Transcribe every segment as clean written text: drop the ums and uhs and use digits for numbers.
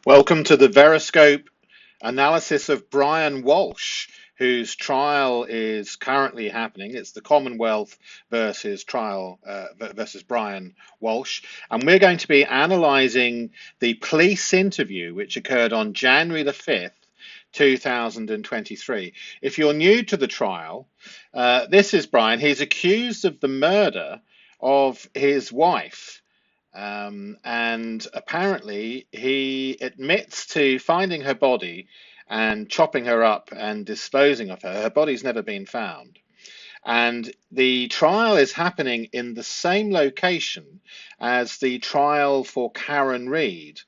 Welcome to the VEROSCOPE analysis of Brian Walshe, whose trial is currently happening. It's the Commonwealth versus Brian Walshe, and we're going to be analysing the police interview which occurred on January the 5th, 2023. If you're new to the trial, this is Brian. He's accused of the murder of his wife. And apparently he admits to finding her body and chopping her up and disposing of her. Her body's never been found. And the trial is happening in the same location as the trial for Karen Reid.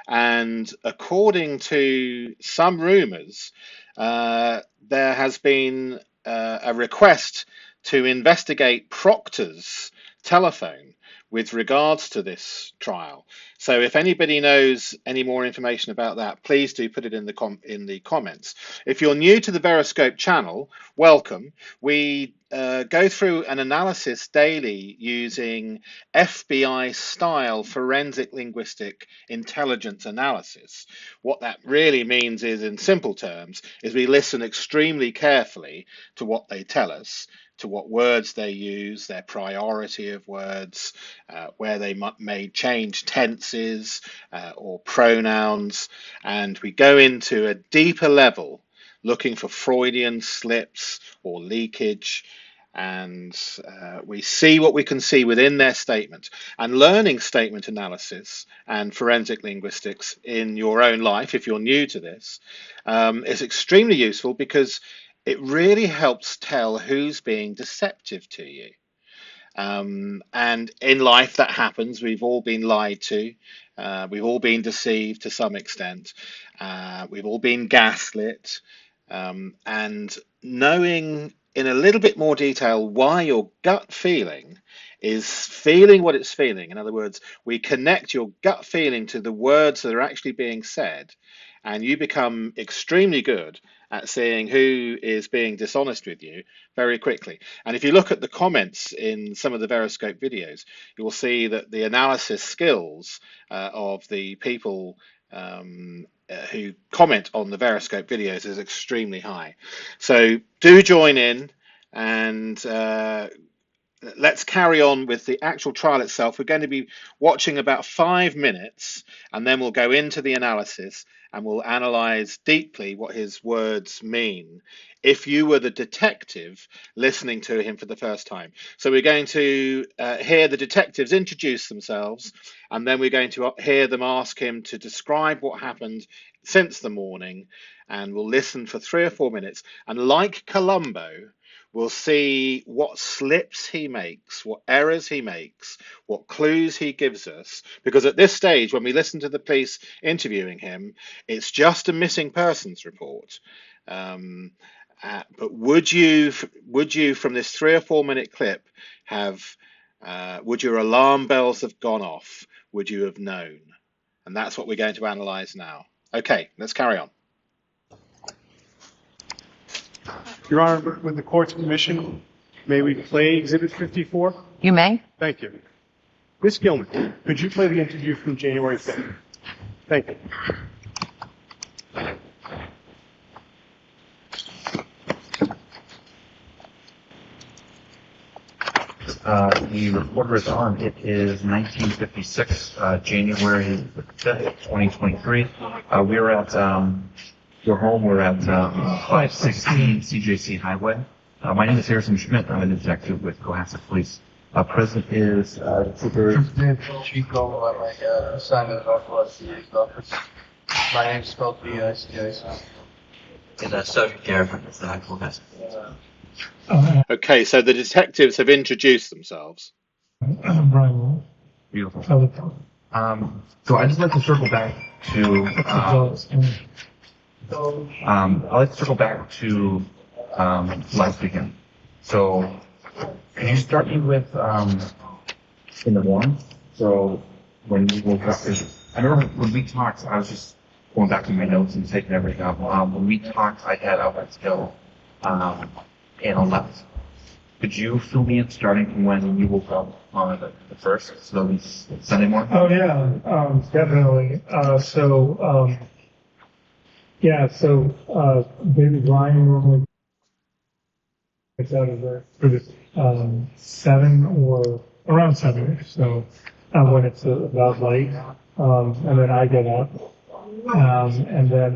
And according to some rumors, there has been a request to investigate Proctor's telephone with regards to this trial. So if anybody knows any more information about that, please do put it in the comments. If you're new to the VEROSCOPE channel, welcome. We go through an analysis daily using FBI style forensic linguistic intelligence analysis. What that really means is, in simple terms, is we listen extremely carefully to what they tell us, to what words they use, their priority of words, where they may change tenses or pronouns, and we go into a deeper level looking for Freudian slips or leakage, and we see what we can see within their statement. And learning statement analysis and forensic linguistics in your own life, if you're new to this, is extremely useful because it really helps tell who's being deceptive to you. And in life that happens. We've all been lied to. We've all been deceived to some extent. We've all been gaslit. And knowing in a little bit more detail why your gut feeling is feeling what it's feeling. In other words, we connect your gut feeling to the words that are actually being said, and you become extremely good at seeing who is being dishonest with you very quickly. And if you look at the comments in some of the VEROSCOPE videos, you will see that the analysis skills of the people who comment on the VEROSCOPE videos is extremely high. So do join in, and let's carry on with the actual trial itself. We're going to be watching about 5 minutes, and then we'll go into the analysis and we'll analyze deeply what his words mean if you were the detective listening to him for the first time. So we're going to hear the detectives introduce themselves, and then we're going to hear them ask him to describe what happened since the morning, and we'll listen for 3 or 4 minutes. And like Columbo, we'll see what slips he makes, what errors he makes, what clues he gives us. Because at this stage, when we listen to the police interviewing him, it's just a missing persons report. But would you, from this 3 or 4 minute clip, would your alarm bells have gone off? Would you have known? And that's what we're going to analyze now. Okay, let's carry on. Your Honor, with the court's permission, may we play Exhibit 54? You may. Thank you. Ms. Gilman, could you play the interview from January 5th? Thank you. The reporter is on. It is 1956, January 5th, 2023. We're at your home. We're at 516 CJC Highway. My name is Harrison Schmidt. I'm a detective with Cohasset Police. Present is Trooper Chico, I'm assigned to the Norfolk Superior Office. My name is spelled B-I-C-I-S. And Sergeant Garrett from the Cohasset. Okay, so the detectives have introduced themselves. I'm Brian Walshe. Beautiful. January. So I'd just like to circle back to I'd like to circle back to last weekend. So can you start me with in the morning? So when you woke up, I remember when we talked, I was just going back to my notes and taking everything up. When we talked, I had up until and 11. Could you fill me in starting from when you woke up on the first, so it's Sunday morning? Oh yeah, definitely. Baby Brian normally gets out of the for this 7 or around 7. So when it's about light, and then I get up, and then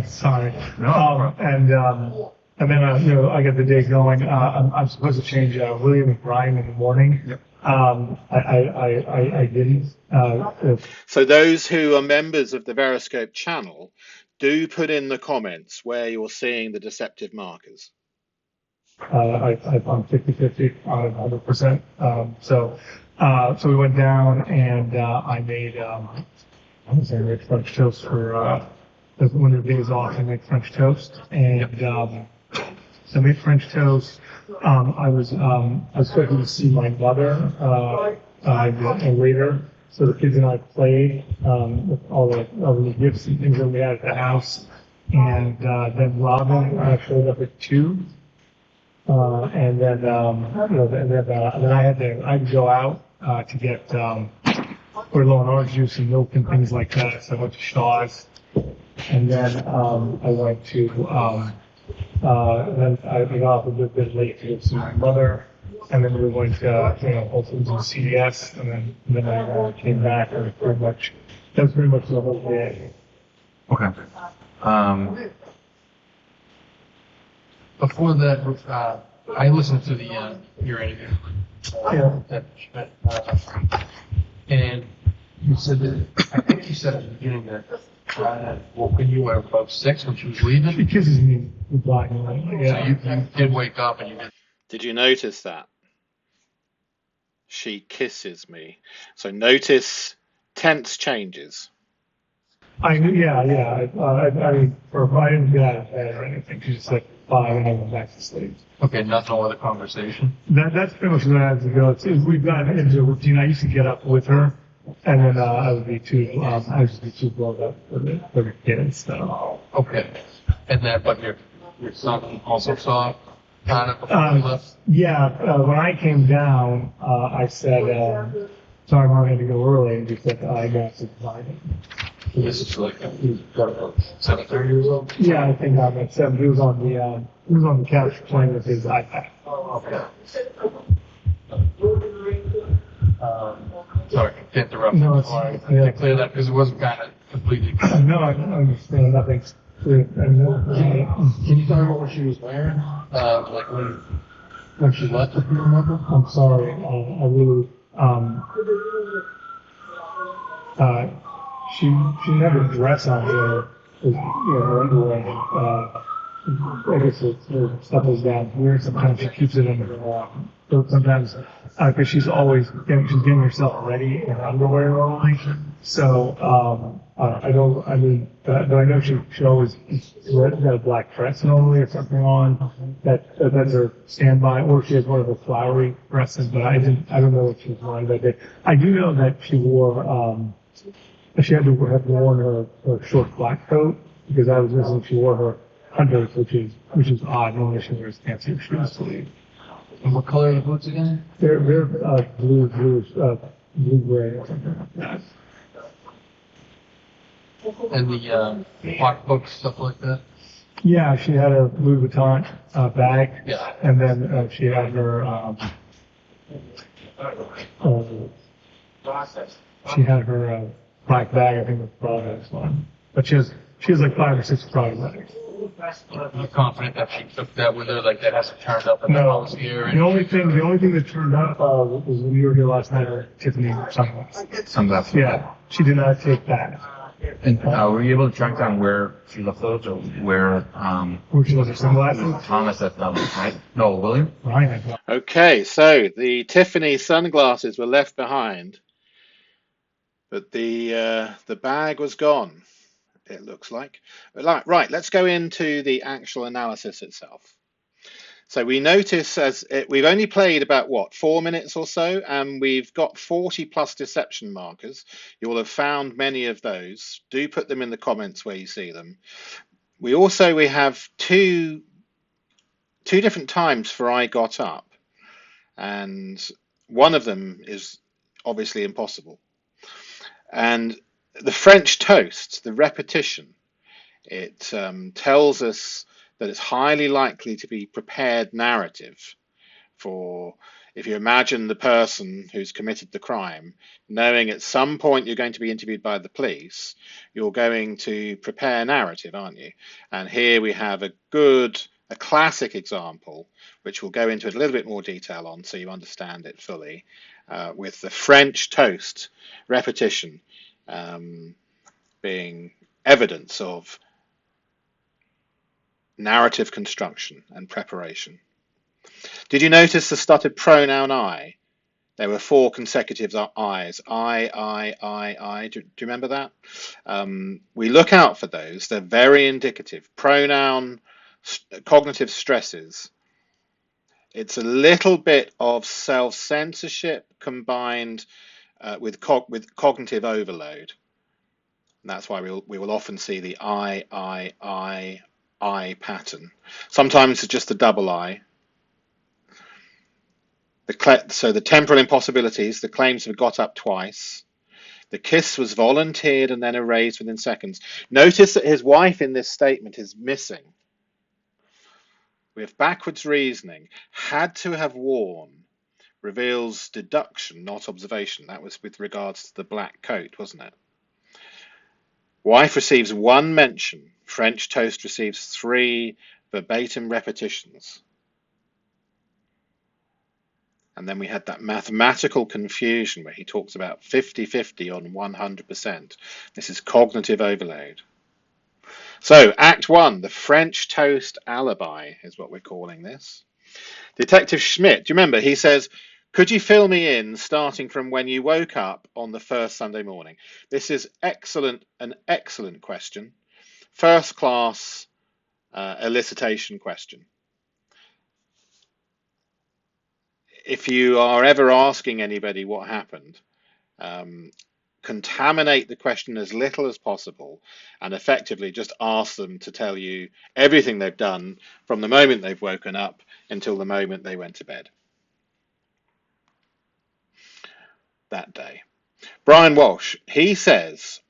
sorry. And then I get the day going. I'm supposed to change William and Brian in the morning. Yep. I didn't. So those who are members of the VEROSCOPE channel, do put in the comments where you're seeing the deceptive markers. I'm 50-50 on 100%. So we went down and I made French toast for when the day is off. I make French toast and so I made French toast. I was expecting to see my mother later. So the kids and I played with all the gifts and things that we had at the house. And then Robin showed up at 2. And then I had to go out to get put a little orange juice and milk and things like that. So I went to Shaw's, and then I went to then I got off a bit late to go see my mother, and then we went to Whole Foods and CVS, and then I came back, and that was pretty much the whole day. Okay. Before that, I listened to your interview. At Schmidt, and you said that, I think you said at the beginning that when you were about 6 when she was leaving. She kisses me goodbye. Yeah. So you did wake up and you did. Did you notice that? She kisses me. So notice tense changes. I didn't get out of bed or anything. She just like 5 and I went back to sleep. Okay, nothing over the conversation. That's pretty much what I had to go. We've gotten into a routine. I used to get up with her, and then I would be too blown up for the kids. So. Okay, and then but your son also saw Anna before you left. Yeah, when I came down, I said, "Sorry, Mom, I had to go early," and he said, "I got to find him." This is like he's got about 7 years old. Yeah, I think I'm at 7. He was on the couch playing with his iPad. Okay. Sorry to interrupt. No, it's fine. yeah. Clear that because it wasn't kind of completely. No, I understand nothing's clear anymore. Can you tell me what she was wearing? Like when she left, if you remember? I'm sorry. I really she had a dress on her, her underwear. I guess her stuff is down here. Sometimes she keeps it under her arm. So sometimes, because she's getting herself ready in her underwear normally. So but I know she always got a black dress normally or something on. That's her standby, or she has one of the flowery dresses. But I don't know what she was wearing that day. I do know that she wore. She had to have worn her short black coat because I was listening. She wore her hunters, which is odd. Normally she wears fancy shoes to leave. And what color are the boots again? They're blue gray or something like that. And the pocketbook stuff like that. Yeah, she had a Louis Vuitton bag. Yeah. And then she had her black bag. I think was probably this one. But she has like 5 or 6 product bags. You're confident that she took that with her, like that hasn't turned up in the house here? The only thing that turned up was when we were here last night at Tiffany sunglasses. Yeah, she did not take that. And were you able to track down where she left those, or where she left her sunglasses? Thomas left them, right? No, William? Ryan. Okay, so the Tiffany sunglasses were left behind, but the bag was gone. It looks like. Right, let's go into the actual analysis itself. So we notice we've only played about 4 minutes or so, and we've got 40 plus deception markers. You will have found many of those. Do put them in the comments where you see them. We have two different times for I got up, and one of them is obviously impossible. And the French toast, the repetition, it tells us that it's highly likely to be prepared narrative for, if you imagine the person who's committed the crime, knowing at some point you're going to be interviewed by the police, you're going to prepare narrative, aren't you? And here we have a classic example, which we'll go into a little bit more detail on so you understand it fully, with the French toast repetition being evidence of narrative construction and preparation. Did you notice the stuttered pronoun I? There were 4 consecutive I's. I. Do you remember that? We look out for those. They're very indicative. Pronoun cognitive stresses. It's a little bit of self-censorship combined with cognitive overload. And that's why we will often see the I pattern. Sometimes it's just the double I. So the temporal impossibilities, the claims have got up twice. The kiss was volunteered and then erased within seconds. Notice that his wife in this statement is missing. We have backwards reasoning. Had to have worn reveals deduction, not observation. That was with regards to the black coat, wasn't it? Wife receives 1 mention. French toast receives 3 verbatim repetitions. And then we had that mathematical confusion where he talks about 50-50 on 100%. This is cognitive overload. So, Act 1, the French toast alibi is what we're calling this. Detective Schmidt, do you remember? He says, could you fill me in starting from when you woke up on the first Sunday morning? This is an excellent question. First class elicitation question. If you are ever asking anybody what happened, contaminate the question as little as possible and effectively just ask them to tell you everything they've done from the moment they've woken up until the moment they went to bed that day. Brian Walshe, he says,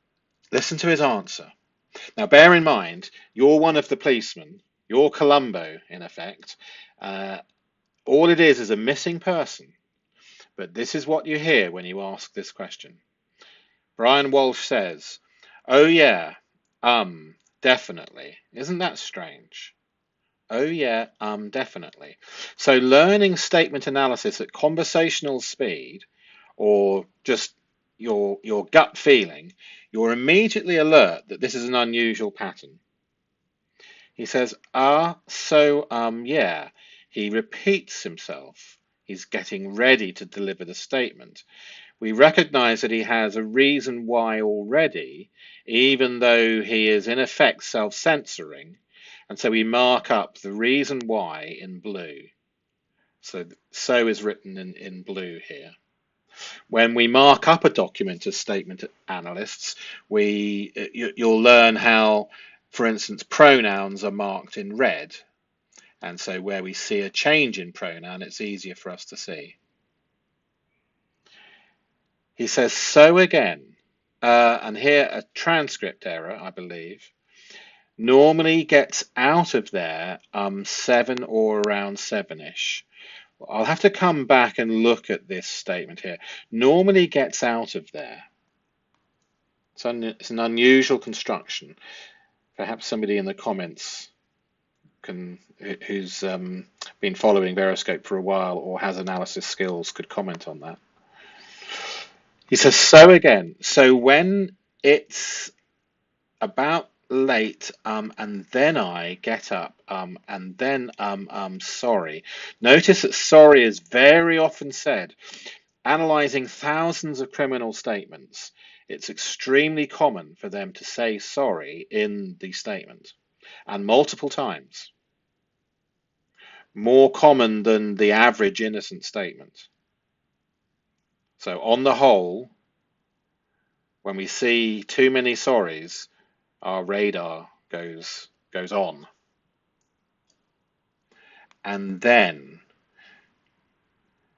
listen to his answer. Now bear in mind, you're one of the policemen, you're Columbo in effect. All it is a missing person. But this is what you hear when you ask this question. Brian Walshe says, oh yeah, definitely. Isn't that strange? Oh yeah, definitely. So learning statement analysis at conversational speed, or just your gut feeling, you're immediately alert that this is an unusual pattern. He says, yeah. He repeats himself. He's getting ready to deliver the statement. We recognize that he has a reason why already, even though he is in effect self-censoring, and so we mark up the reason why in blue. So is written in blue here. When we mark up a document as statement analysts, you'll learn how, for instance, pronouns are marked in red. And so where we see a change in pronoun, it's easier for us to see. He says, so again, and here a transcript error, I believe, normally gets out of there 7 or around 7-ish. I'll have to come back and look at this statement here. Normally gets out of there. It's an unusual construction. Perhaps somebody in the comments who's been following VEROSCOPE for a while or has analysis skills could comment on that. He says, so again, so when it's about late and then I get up and then sorry. Notice that sorry is very often said. Analyzing thousands of criminal statements, it's extremely common for them to say sorry in the statement, and multiple times. More common than the average innocent statement. So on the whole, when we see too many sorries, our radar goes goes on. And then,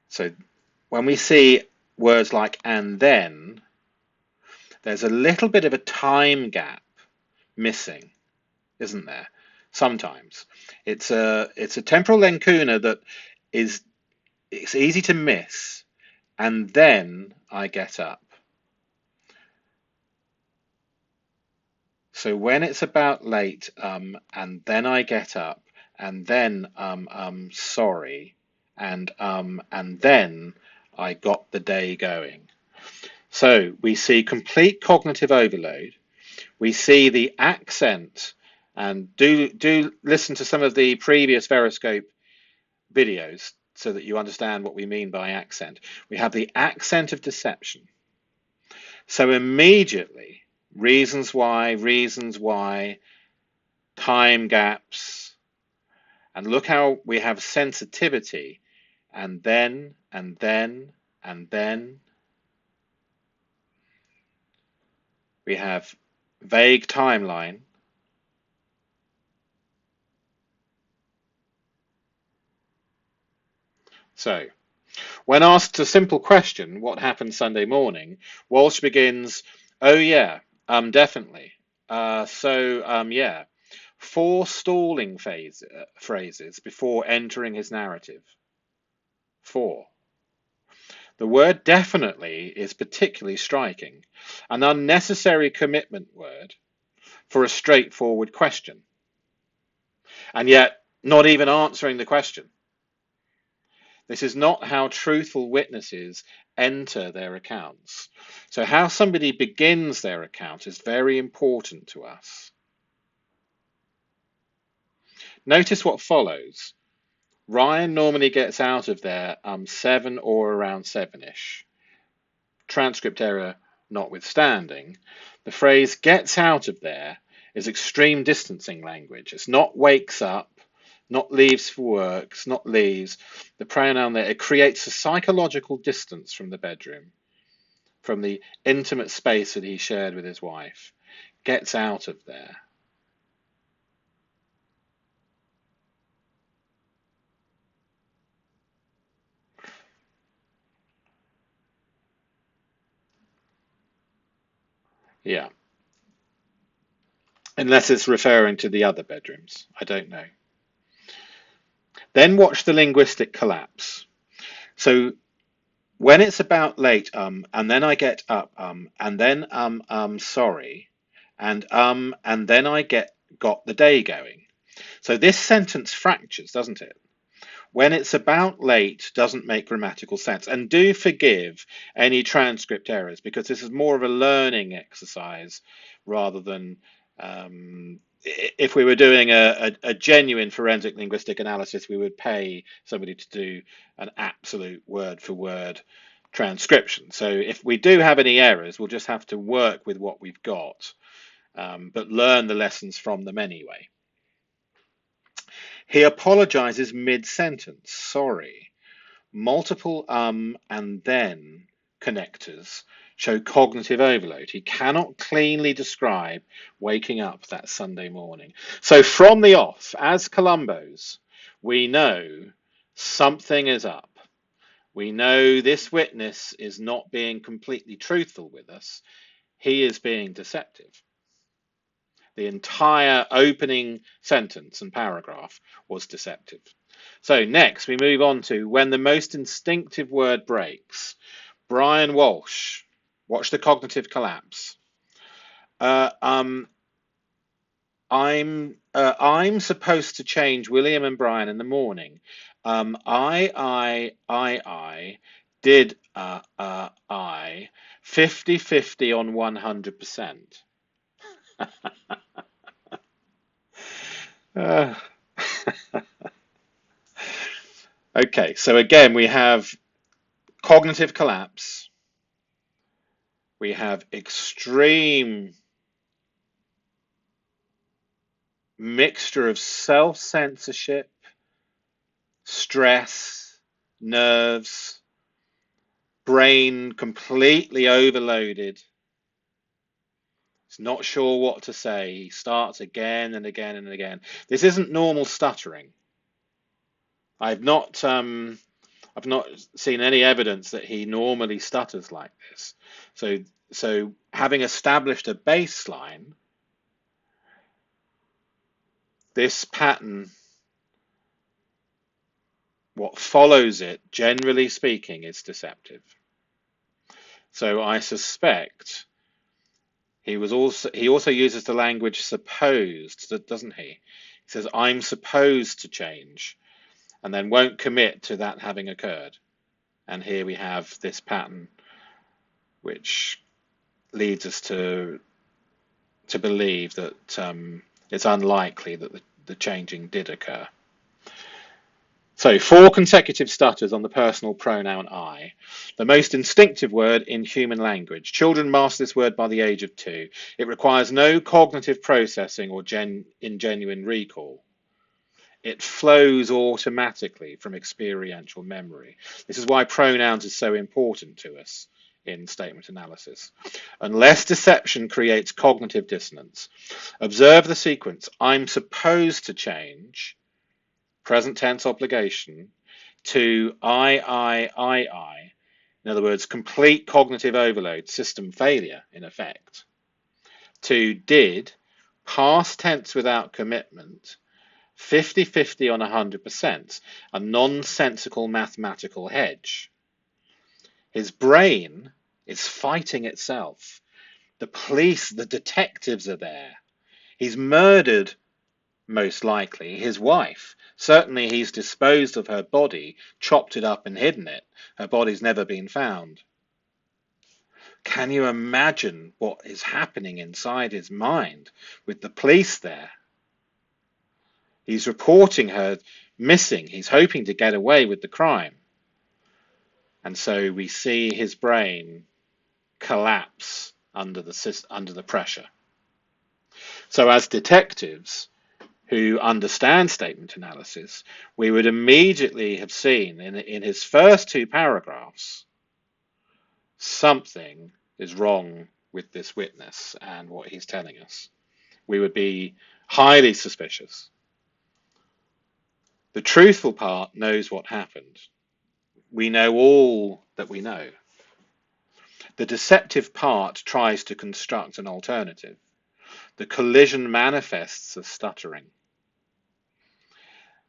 so when we see words like and then, there's a little bit of a time gap missing, isn't there? Sometimes it's a temporal lacuna that it's easy to miss. And then I get up. So when it's about late, and then I get up, and then sorry, and then I got the day going. So we see complete cognitive overload. We see the accent, and do listen to some of the previous VEROSCOPE videos so that you understand what we mean by accent. We have the accent of deception. So immediately, reasons why, time gaps, and look how we have sensitivity, and then. We have vague timeline. So, when asked a simple question, what happened Sunday morning, Walshe begins, oh yeah, definitely. Yeah, 4 stalling phrases before entering his narrative. 4. The word definitely is particularly striking, an unnecessary commitment word for a straightforward question, and yet not even answering the question. This is not how truthful witnesses enter their accounts. So how somebody begins their account is very important to us. Notice what follows. Ryan normally gets out of there 7 or around 7-ish. Transcript error notwithstanding, the phrase gets out of there is extreme distancing language. It's not wakes up, not leaves for work, it's not leaves. The pronoun there, it creates a psychological distance from the bedroom, from the intimate space that he shared with his wife. Gets out of there. Yeah. Unless it's referring to the other bedrooms. I don't know. Then watch the linguistic collapse. So when it's about late, and then I get up, and then sorry, and then I got the day going. So this sentence fractures, doesn't it? When it's about late doesn't make grammatical sense. And do forgive any transcript errors, because this is more of a learning exercise rather than if we were doing a genuine forensic linguistic analysis, we would pay somebody to do an absolute word for word transcription. So if we do have any errors, we'll just have to work with what we've got, but learn the lessons from them anyway. He apologizes mid-sentence, sorry. Multiple and then connectors show cognitive overload. He cannot cleanly describe waking up that Sunday morning. So from the off, as Columbos, we know something is up. We know this witness is not being completely truthful with us. He is being deceptive. The entire opening sentence and paragraph was deceptive. So next we move on to when the most instinctive word breaks. Brian Walshe, watch the cognitive collapse. I'm supposed to change William and Brian in the morning. I did I 50-50 on 100%. Okay, so again we have cognitive collapse. We have extreme mixture of self-censorship, stress, nerves, brain completely overloaded. He's not sure what to say. He starts again and again and again. This isn't normal stuttering. I've not seen any evidence that he normally stutters like this. So having established a baseline, this pattern, what follows it, generally speaking, is deceptive. So I suspect he also uses the language supposed, doesn't he? He says, I'm supposed to change, and then won't commit to that having occurred. And here we have this pattern, which leads us to believe that it's unlikely that the changing did occur. So 4 consecutive stutters on the personal pronoun I, the most instinctive word in human language. Children master this word by the age of 2. It requires no cognitive processing or genuine recall. It flows automatically from experiential memory. This is why pronouns is so important to us in statement analysis. Unless deception creates cognitive dissonance. Observe the sequence. I'm supposed to change, present tense obligation, to I. In other words, complete cognitive overload, system failure in effect. To did, past tense without commitment, 50-50 on 100%, a nonsensical mathematical hedge. His brain is fighting itself. The police, the detectives are there. He's murdered, most likely, his wife. Certainly he's disposed of her body, chopped it up and hidden it. Her body's never been found. Can you imagine what is happening inside his mind with the police there? He's reporting her missing. He's hoping to get away with the crime. And so we see his brain collapse under the pressure. So as detectives who understand statement analysis, we would immediately have seen in his first 2 paragraphs, something is wrong with this witness and what he's telling us. We would be highly suspicious. The truthful part knows what happened. We know all that we know. The deceptive part tries to construct an alternative. The collision manifests as stuttering.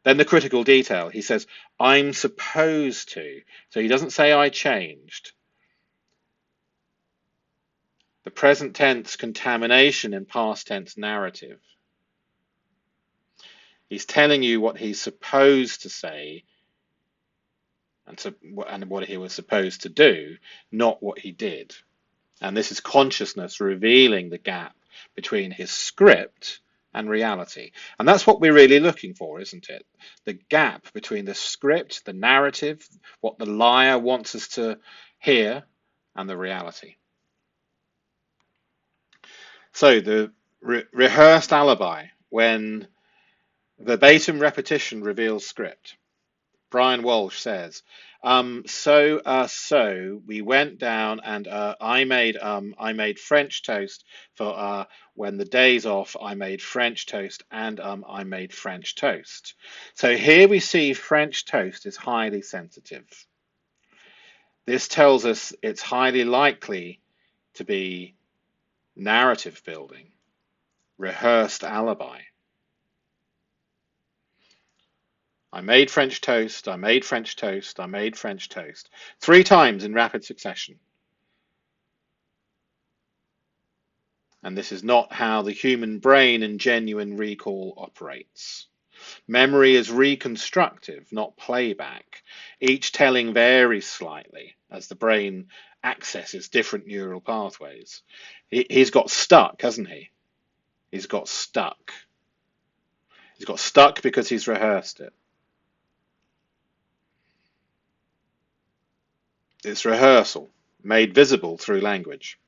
Then the critical detail. He says, I'm supposed to. So he doesn't say I changed. The present tense contamination in past tense narrative. He's telling you what he's supposed to say and what he was supposed to do, not what he did. And this is consciousness revealing the gap between his script and reality. And that's what we're really looking for, isn't it? The gap between the script, the narrative, what the liar wants us to hear, and the reality. So the rehearsed alibi, when verbatim repetition reveals script. Brian Walshe says, so we went down and I made French toast for when the day's off. I made French toast and I made French toast. So here we see French toast is highly sensitive. This tells us it's highly likely to be narrative building, rehearsed alibi. I made French toast, I made French toast, I made French toast. 3 times in rapid succession. And this is not how the human brain in genuine recall operates. Memory is reconstructive, not playback. Each telling varies slightly as the brain accesses different neural pathways. He's got stuck, hasn't he? He's got stuck. He's got stuck because he's rehearsed it. It's rehearsal, made visible through language.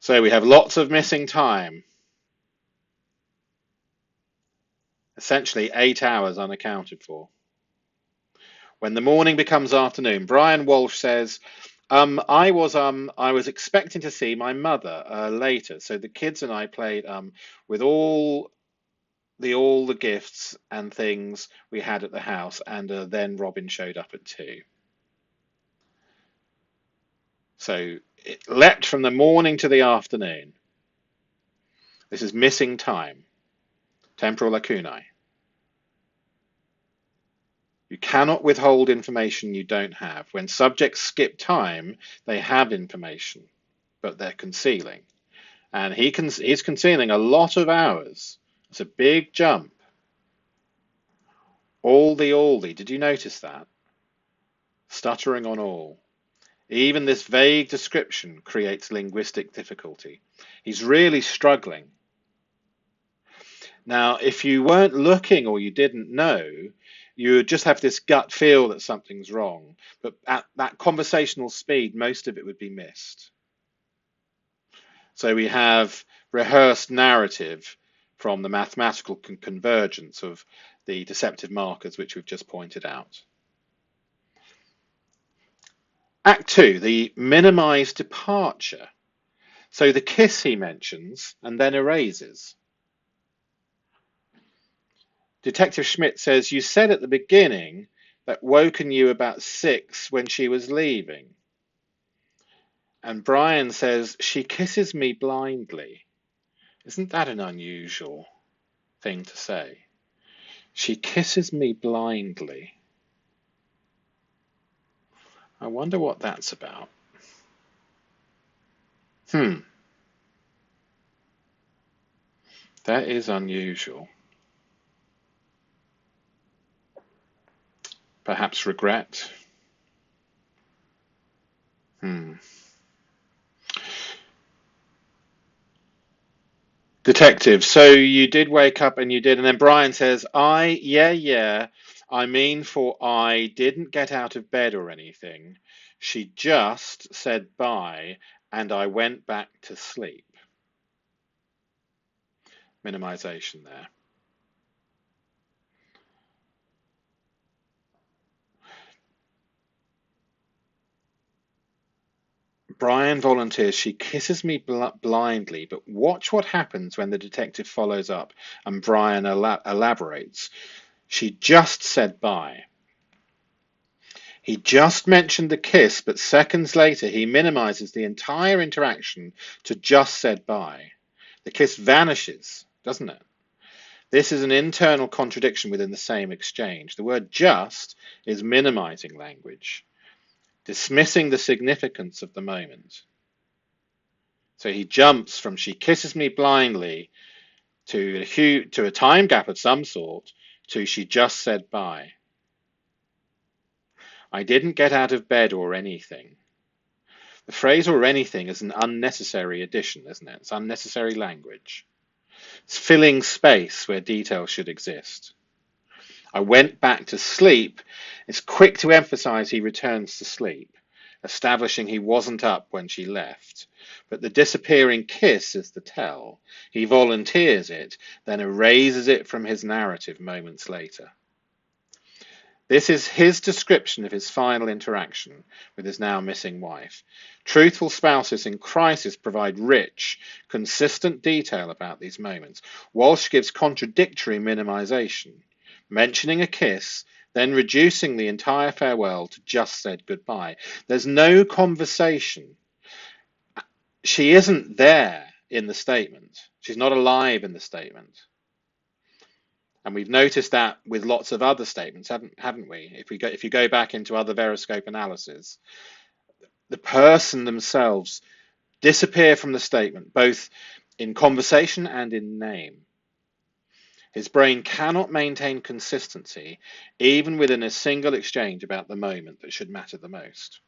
So we have lots of missing time. Essentially 8 hours unaccounted for. When the morning becomes afternoon, Brian Walshe says, I was expecting to see my mother later, so the kids and I played with all the gifts and things we had at the house, and then Robin showed up at 2. So it leapt from the morning to the afternoon. This is missing time, temporal lacunae. You cannot withhold information you don't have. When subjects skip time, they have information, but they're concealing. And he's concealing a lot of hours. It's a big jump. Aldi. Did you notice that? Stuttering on all. Even this vague description creates linguistic difficulty. He's really struggling. Now, if you weren't looking or you didn't know, you would just have this gut feel that something's wrong. But at that conversational speed, most of it would be missed. So we have rehearsed narrative from the mathematical convergence of the deceptive markers, which we've just pointed out. Act 2, the minimized departure. So the kiss he mentions and then erases. Detective Schmidt says, you said at the beginning that Woken knew about 6 when she was leaving. And Brian says, she kisses me blindly. Isn't that an unusual thing to say? She kisses me blindly. I wonder what that's about. That is unusual. Perhaps regret. Detective, so you did wake up and you did, and then Brian says, I mean for I didn't get out of bed or anything. She just said bye and I went back to sleep. Minimization there. Brian volunteers, she kisses me blindly, but watch what happens when the detective follows up and Brian elaborates. She just said bye. He just mentioned the kiss, but seconds later he minimizes the entire interaction to just said bye. The kiss vanishes, doesn't it? This is an internal contradiction within the same exchange. The word just is minimizing language, dismissing the significance of the moment. So he jumps from she kisses me blindly to a time gap of some sort to she just said bye. I didn't get out of bed or anything. The phrase or anything is an unnecessary addition, isn't it? It's unnecessary language. It's filling space where detail should exist. I went back to sleep. It's quick to emphasize he returns to sleep, establishing he wasn't up when she left. But the disappearing kiss is the tell. He volunteers it, then erases it from his narrative moments later. This is his description of his final interaction with his now missing wife. Truthful spouses in crisis provide rich, consistent detail about these moments. Walshe gives contradictory minimization, mentioning a kiss, then reducing the entire farewell to just said goodbye. There's no conversation. She isn't there in the statement. She's not alive in the statement. And we've noticed that with lots of other statements, haven't we? If you go back into other VEROSCOPE analysis, the person themselves disappear from the statement, both in conversation and in name. His brain cannot maintain consistency, even within a single exchange about the moment that should matter the most.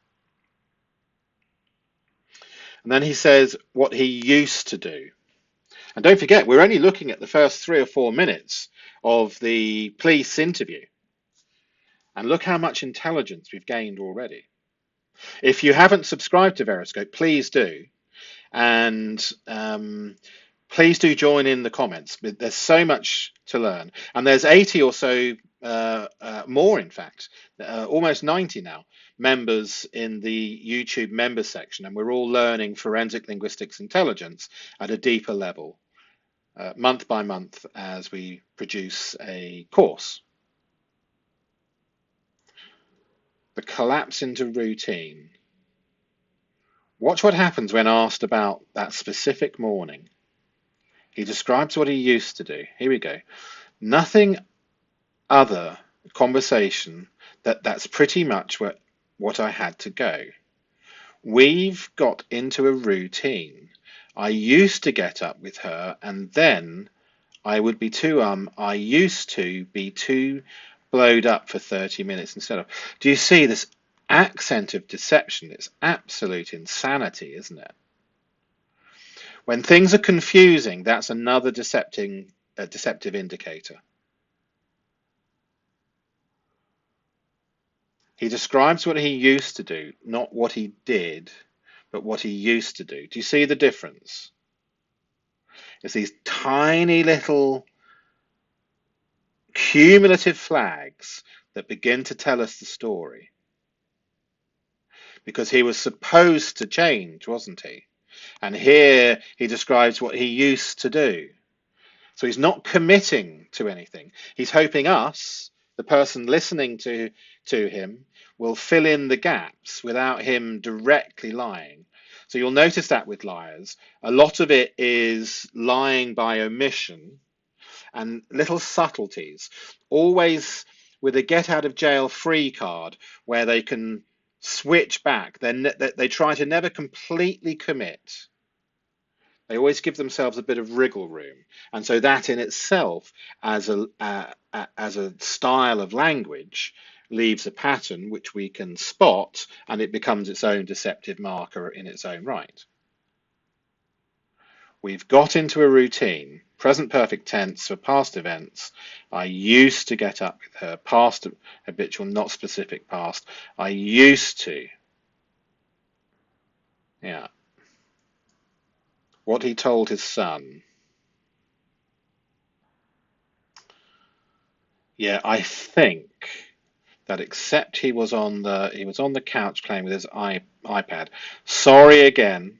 And then he says what he used to do. And don't forget, we're only looking at the first 3 or 4 minutes of the police interview. And look how much intelligence we've gained already. If you haven't subscribed to VEROSCOPE, please do. And please do join in the comments. There's so much to learn. And there's 80 or so more, in fact, almost 90 now, members in the YouTube member section, and we're all learning forensic linguistics intelligence at a deeper level, month by month, as we produce a course. The collapse into routine. Watch what happens when asked about that specific morning. He describes what he used to do. Here we go. Nothing other conversation. That's pretty much what I had to go. We've got into a routine. I used to get up with her, and then I would be I used to be too blowed up for 30 minutes instead of. Do you see this accent of deception? It's absolute insanity, isn't it? When things are confusing, that's another deceptive indicator. He describes what he used to do, not what he did, but what he used to do. Do you see the difference? It's these tiny little cumulative flags that begin to tell us the story. Because he was supposed to change, wasn't he? And here he describes what he used to do. So he's not committing to anything. He's hoping us, the person listening to him, will fill in the gaps without him directly lying. So you'll notice that with liars, a lot of it is lying by omission and little subtleties, always with a get out of jail free card where they can switch back. They try to never completely commit. They always give themselves a bit of wriggle room. And so that in itself, as a style of language, leaves a pattern which we can spot, and it becomes its own deceptive marker in its own right. We've got into a routine, present perfect tense for past events. I used to get up with her, past habitual, not specific past. I used to. Yeah. What he told his son. Yeah, I think that except he was on the couch playing with his iPad. Sorry again.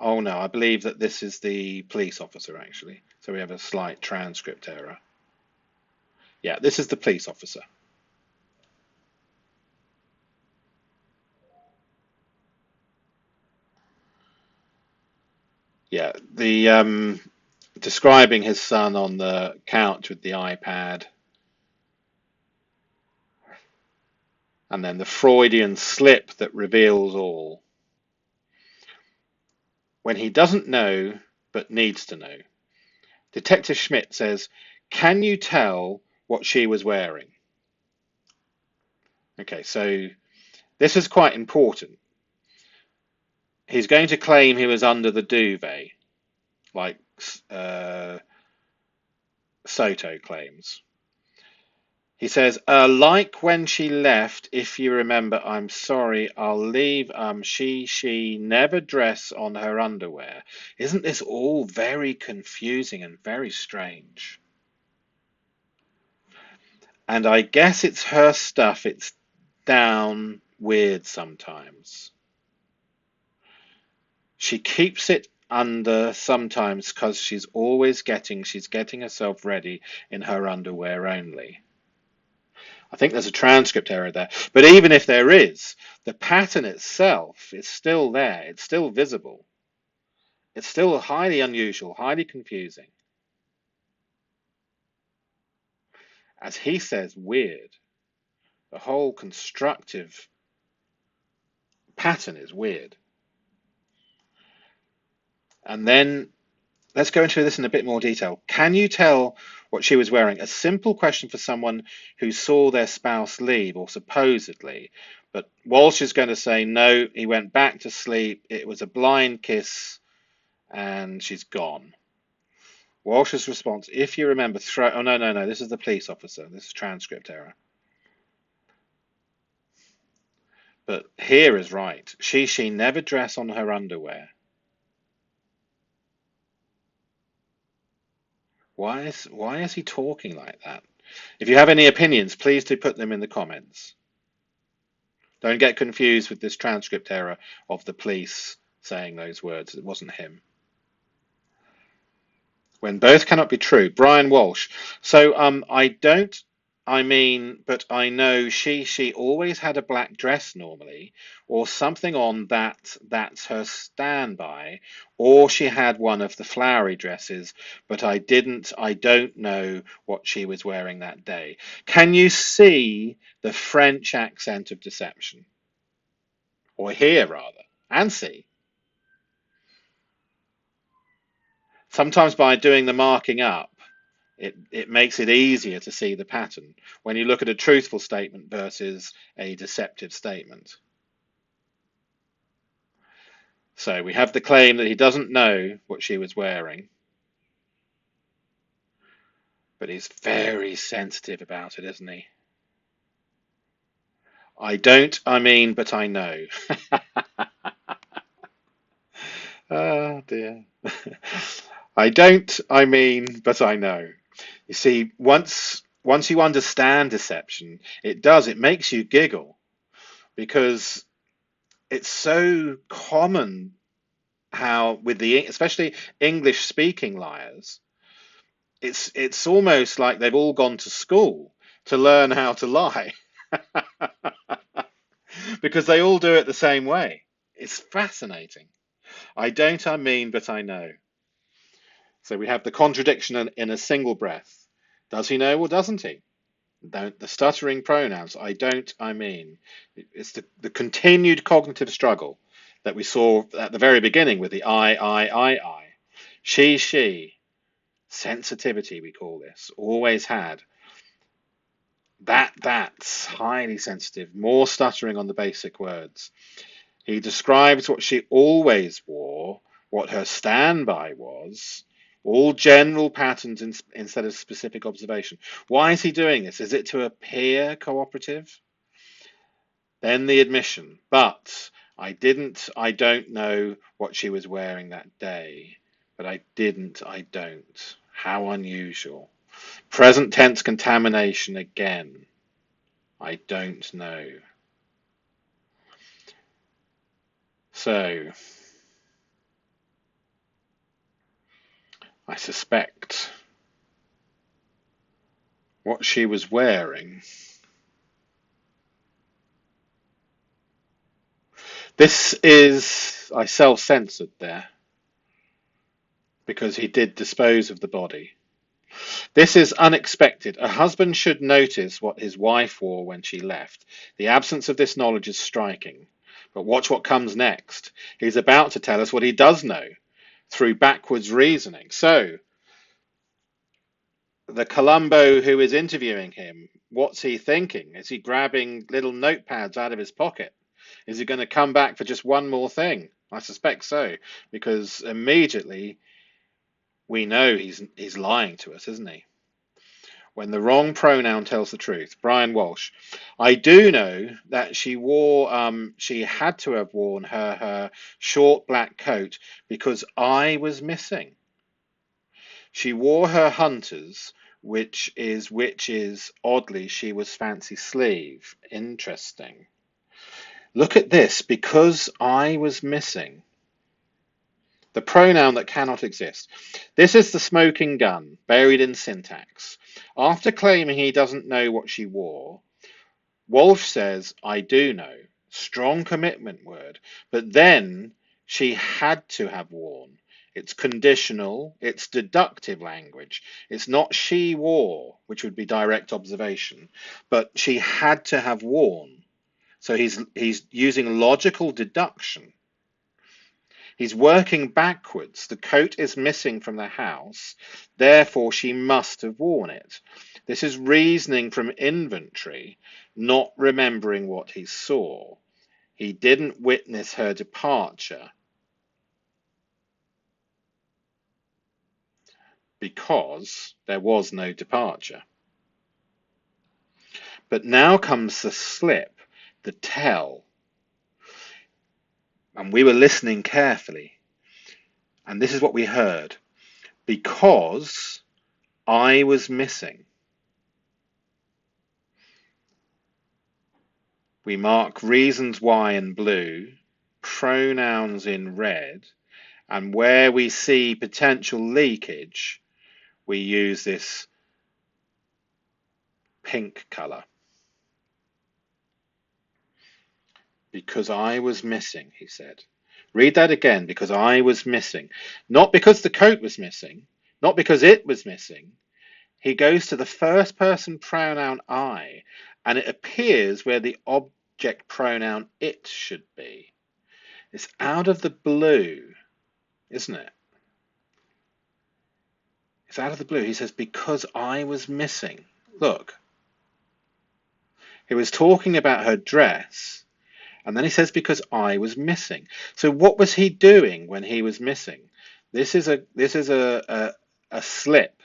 Oh no, I believe that this is the police officer actually. So we have a slight transcript error. Yeah, this is the police officer. Yeah, the describing his son on the couch with the iPad. And then the Freudian slip that reveals all. When he doesn't know, but needs to know. Detective Schmidt says, can you tell what she was wearing? Okay, so this is quite important. He's going to claim he was under the duvet, like Soto claims. He says, like when she left, if you remember, I'm sorry, I'll leave, she never dress on her underwear. Isn't this all very confusing and very strange? And I guess it's her stuff, it's down weird sometimes. She keeps it under sometimes because she's getting herself ready in her underwear only. I think there's a transcript error there. But even if there is, the pattern itself is still there. It's still visible. It's still highly unusual, highly confusing. As he says, weird. The whole constructive pattern is weird. And then let's go into this in a bit more detail. Can you tell what she was wearing? A simple question for someone who saw their spouse leave, or supposedly. But Walshe is going to say, no, he went back to sleep. It was a blind kiss, and she's gone. Walshe's response, if you remember, oh, no, this is the police officer. This is transcript error. But here is right. She never dress on her underwear. Why is he talking like that? If you have any opinions, please do put them in the comments. Don't get confused with this transcript error of the police saying those words. It wasn't him. When both cannot be true. Brian Walshe. So I mean, but I know she always had a black dress normally, or something on that's her standby, or she had one of the flowery dresses, but I don't know what she was wearing that day. Can you see the French accent of deception? Or hear rather, and see. Sometimes by doing the marking up, it makes it easier to see the pattern when you look at a truthful statement versus a deceptive statement. So we have the claim that he doesn't know what she was wearing, but he's very sensitive about it, isn't he? I mean, but I know. Oh dear. I mean, but I know. You see, once you understand deception, it makes you giggle because it's so common how with especially English speaking liars, it's almost like they've all gone to school to learn how to lie because they all do it the same way. It's fascinating. I mean, but I know. So we have the contradiction in a single breath. Does he know or doesn't he? The stuttering pronouns, I mean. It's the continued cognitive struggle that we saw at the very beginning with the I. She. Sensitivity, we call this. Always had. That's highly sensitive. More stuttering on the basic words. He describes what she always wore, what her standby was, all general patterns instead of specific observation. Why is he doing this? Is it to appear cooperative? Then the admission, but I don't know what she was wearing that day. But I don't. How unusual. Present tense contamination again. I don't know. So, I suspect what she was wearing. This is, I self-censored there because he did dispose of the body. This is unexpected. A husband should notice what his wife wore when she left. The absence of this knowledge is striking. But watch what comes next. He's about to tell us what he does know through backwards reasoning. So, the Columbo who is interviewing him, what's he thinking? Is he grabbing little notepads out of his pocket? Is he going to come back for just one more thing? I suspect so, because immediately we know he's lying to us, isn't he? When the wrong pronoun tells the truth. Brian Walshe. I do know that she had to have worn her short black coat because I was missing. She wore her hunter's, which is oddly, she was fancy sleeve. Interesting. Look at this, because I was missing. The pronoun that cannot exist. This is the smoking gun, buried in syntax. After claiming he doesn't know what she wore, Walshe says, I do know. Strong commitment word. But then she had to have worn. It's conditional, it's deductive language. It's not she wore, which would be direct observation, but she had to have worn. So he's using logical deduction. He's working backwards. The coat is missing from the house, therefore she must have worn it. This is reasoning from inventory, not remembering what he saw. He didn't witness her departure because there was no departure. But now comes the slip, the tell. And we were listening carefully. And this is what we heard. Because I was missing. We mark reasons why in blue, pronouns in red, and where we see potential leakage, we use this pink colour. Because I was missing, he said. Read that again. Because I was missing. Not because the coat was missing, not because it was missing. He goes to the first person pronoun I, and it appears where the object pronoun it should be. It's out of the blue, isn't it? It's out of the blue. He says, because I was missing. Look. He was talking about her dress, and then he says, because I was missing. So what was he doing when he was missing? This is a slip.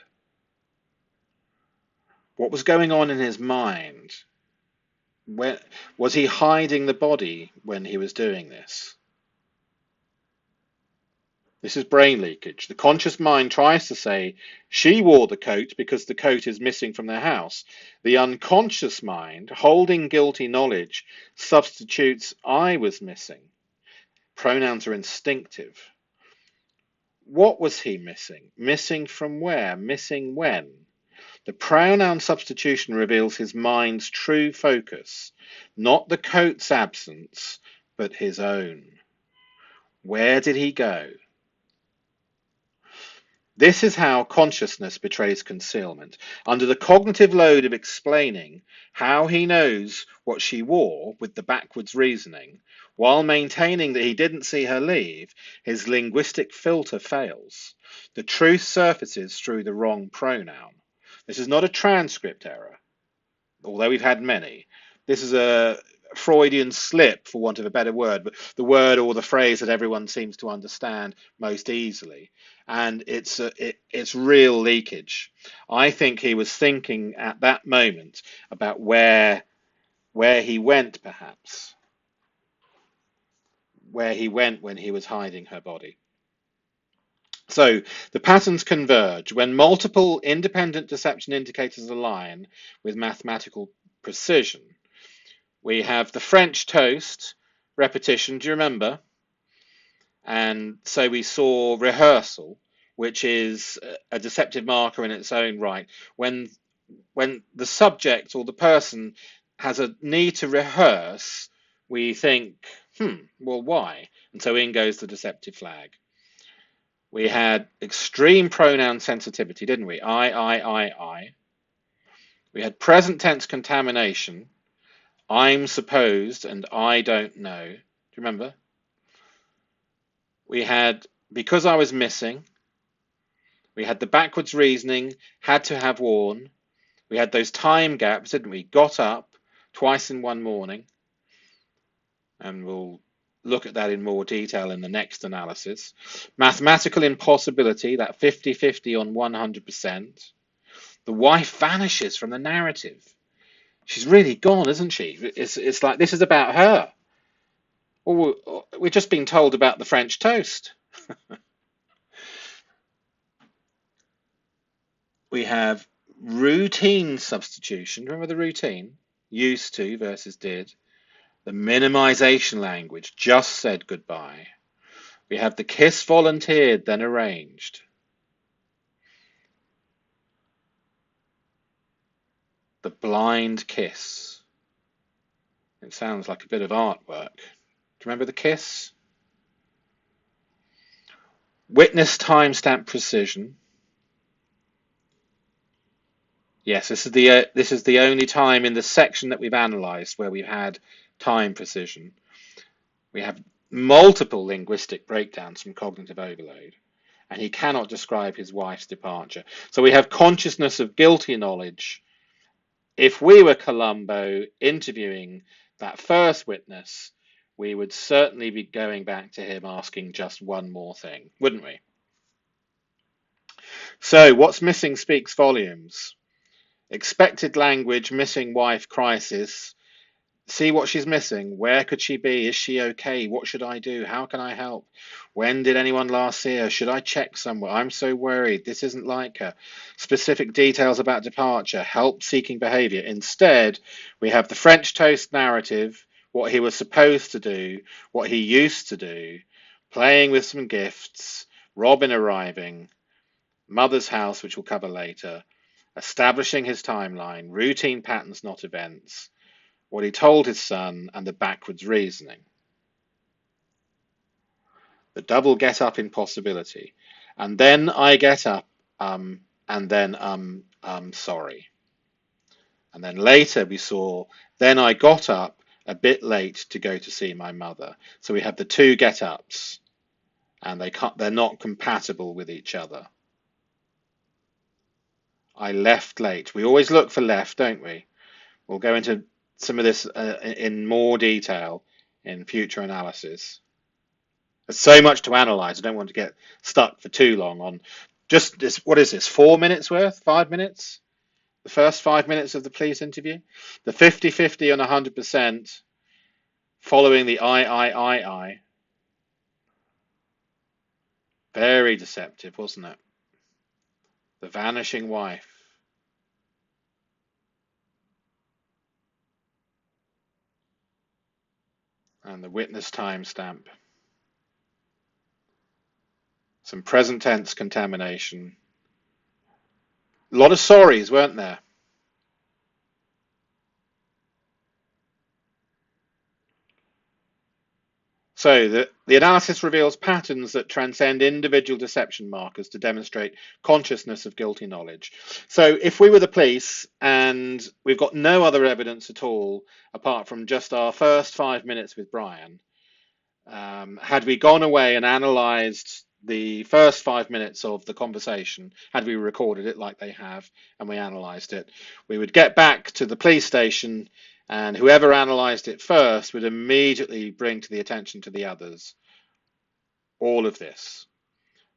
What was going on in his mind? Where, was he hiding the body when he was doing this? This is brain leakage. The conscious mind tries to say she wore the coat because the coat is missing from their house. The unconscious mind, holding guilty knowledge, substitutes I was missing. Pronouns are instinctive. What was he missing? Missing from where? Missing when? The pronoun substitution reveals his mind's true focus, not the coat's absence, but his own. Where did he go? This is how consciousness betrays concealment. Under the cognitive load of explaining how he knows what she wore with the backwards reasoning, while maintaining that he didn't see her leave, his linguistic filter fails. The truth surfaces through the wrong pronoun. This is not a transcript error, although we've had many. This is a Freudian slip, for want of a better word, but the word or the phrase that everyone seems to understand most easily. And it's real leakage. I think he was thinking at that moment about where he went, perhaps. Where he went when he was hiding her body. So the patterns converge when multiple independent deception indicators align with mathematical precision. We have the French toast, repetition, do you remember? And so we saw rehearsal, which is a deceptive marker in its own right. When the subject or the person has a need to rehearse, we think, well, why? And so in goes the deceptive flag. We had extreme pronoun sensitivity, didn't we? I. We had present tense contamination. I'm supposed and I don't know. Do you remember? We had because I was missing. We had the backwards reasoning, had to have worn. We had those time gaps, didn't we? Got up twice in one morning. And we'll look at that in more detail in the next analysis. Mathematical impossibility, that 50-50 on 100%. The wife vanishes from the narrative. She's really gone, isn't she? It's like this is about her. Or we've just been told about the French toast. We have routine substitution. Remember the routine? Used to versus did. The minimization language, just said goodbye. We have the kiss volunteered, then arranged. The blind kiss. It sounds like a bit of artwork. Do you remember the kiss? Witness timestamp precision. Yes, this is the only time in the section that we've analysed where we've had time precision. We have multiple linguistic breakdowns from cognitive overload, and he cannot describe his wife's departure. So we have consciousness of guilty knowledge. If we were Columbo interviewing that first witness, we would certainly be going back to him asking just one more thing, wouldn't we? So what's missing speaks volumes. Expected language, missing wife crisis. See what she's missing. Where could she be? Is she okay? What should I do? How can I help? When did anyone last see her? Should I check somewhere? I'm so worried. This isn't like her. Specific details about departure. Help-seeking behavior. Instead, we have the French toast narrative what he was supposed to do, what he used to do, playing with some gifts, Robin arriving, mother's house, which we'll cover later, establishing his timeline, routine patterns, not events, what he told his son, and the backwards reasoning. The double get up impossibility. And then I get up, and then sorry. And then later we saw, then I got up a bit late to go to see my mother. So we have the two get ups, and they're not compatible with each other. I left late. We always look for left, don't we? We'll go into some of this in more detail in future analysis. There's so much to analyze. I don't want to get stuck for too long on just this. What is this? 4 minutes worth? 5 minutes? The first 5 minutes of the police interview? The 50-50 and 100% following the I. Very deceptive, wasn't it? The vanishing wife. And the witness timestamp. Some present tense contamination. A lot of sorries, weren't there? So the analysis reveals patterns that transcend individual deception markers to demonstrate consciousness of guilty knowledge. So if we were the police and we've got no other evidence at all apart from just our first 5 minutes with Brian, had we gone away and analysed the first 5 minutes of the conversation, had we recorded it like they have and we analysed it, we would get back to the police station and whoever analysed it first would immediately bring to the attention to the others all of this.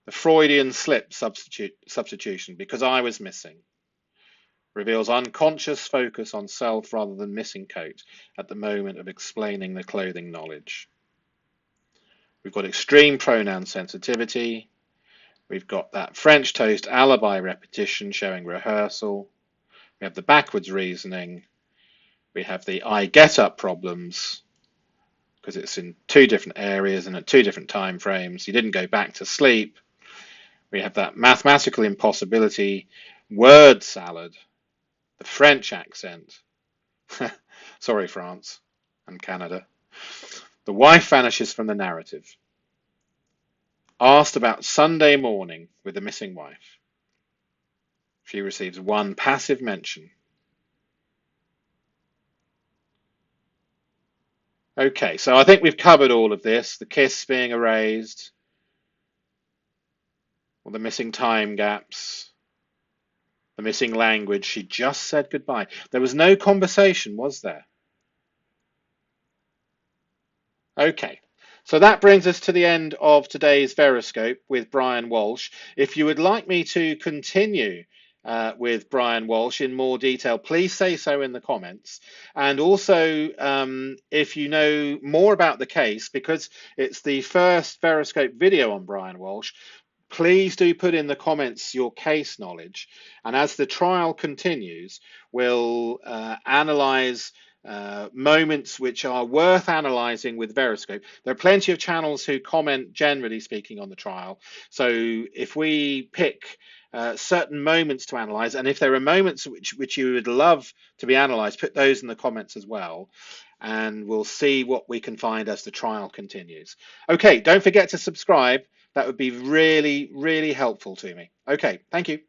The Freudian slip substitution, because I was missing, reveals unconscious focus on self rather than missing coat at the moment of explaining the clothing knowledge. We've got extreme pronoun sensitivity. We've got that French toast alibi repetition showing rehearsal. We have the backwards reasoning. We have the I get up problems because it's in two different areas and at two different time frames. You didn't go back to sleep. We have that mathematical impossibility, word salad, the French accent. Sorry, France and Canada. The wife vanishes from the narrative. Asked about Sunday morning with the missing wife. She receives one passive mention. Okay, so I think we've covered all of this. The kiss being erased, or the missing time gaps, the missing language. She just said goodbye. There was no conversation, was there? Okay, so that brings us to the end of today's VEROSCOPE with Brian Walshe. If you would like me to continue with Brian Walshe in more detail, please say so in the comments. And also, if you know more about the case, because it's the first VEROSCOPE video on Brian Walshe, please do put in the comments your case knowledge. And as the trial continues, we'll analyze moments which are worth analysing with VEROSCOPE. There are plenty of channels who comment, generally speaking, on the trial. So if we pick certain moments to analyse, and if there are moments which you would love to be analysed, put those in the comments as well. And we'll see what we can find as the trial continues. Okay, don't forget to subscribe. That would be really, really helpful to me. Okay, thank you.